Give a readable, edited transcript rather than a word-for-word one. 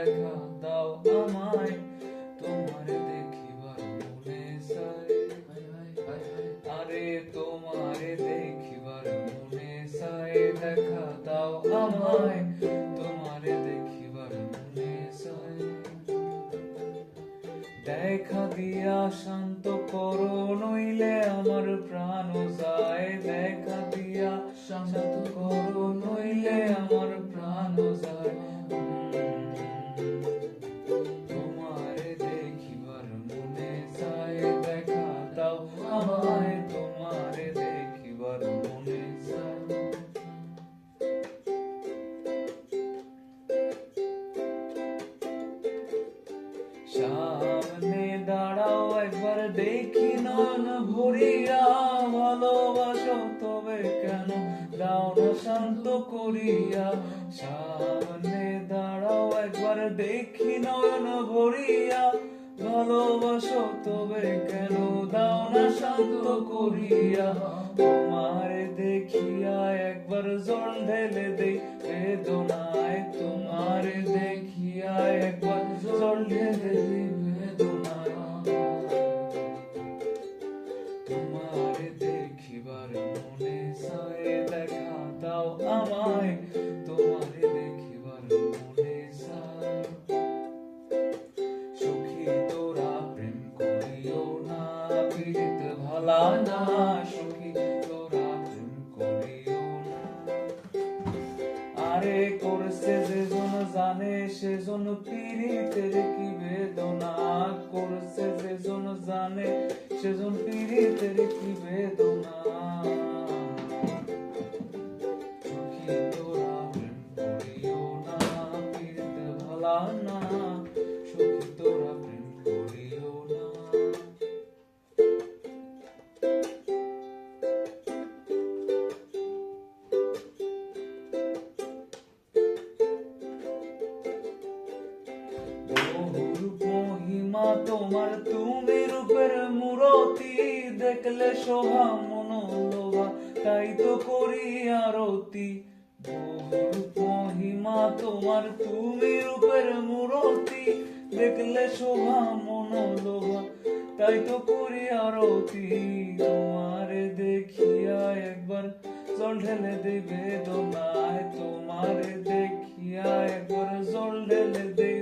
দেখা দাও আমায়, তোমারে দেখিবার মনে চায়। আরে তোমারে দেখিবার মনে চায়, দেখা দাও আমায়, তোমারে দেখিবার মনে চায়। দেখা দিয়া শান্ত করো, নইলে আমার প্রাণ যায়। দেখা দিয়া শান্ত করো, নইলে আমার প্রাণ যায়। তোমারে দেখিবার মনে চায়, দেখা দাও আমায়, তোমারে দেখিবার মনে চায়। সামনে দাঁড়াও একবার দেখি নয়ন ভরিয়া, ভালোবাসো তবে কেন দাও না শান্ত করিয়া। সামনে দাঁড়াও একবার দেখি নয়ন ভরিয়া, ভালোবাসো তবে কেন দাও না শান্ত করিয়া। তোমারে দেখিয়া একবার জল ঢেলে দেই বেদনায়, তোমারে দেখিয়া একবার জল ঢেলে দেই বেদনায়। তোমারে দেখিবার মনে চায়, দেখা দাও আমায়, তোমারে দেখিবার মনে চায়। সখী তোরা প্রেম করিও না, পীড়িত ভালা না। সখী তোরা প্রেম করিও না। আরে করছে যেজন জানে, সেজন পীড়িতের কি বেদনা। করছে যেজন জানে, সেজন পীড়িতের কি বেদনা। সখী তোরা প্রেম করিও না, পীড়িত ভালা না। সখী তোরা প্রেম করিও না। বহুরূপ মহিমা তোমার, তুমি রূপের মূরতি। দেখলে শোভা মনোলোভা, তাই তো করি আরতি। বহুরূপ মহিমা তোমার, তুমি রূপের মূরতি। দেখলে শোভা মনোলোভা, তাই তো করি আরতি। তোমারে দেখিয়া একবার জল ঢেলে দেই বেদনায়, তোমারে দেখিয়া একবার জল ঢেলে দেই।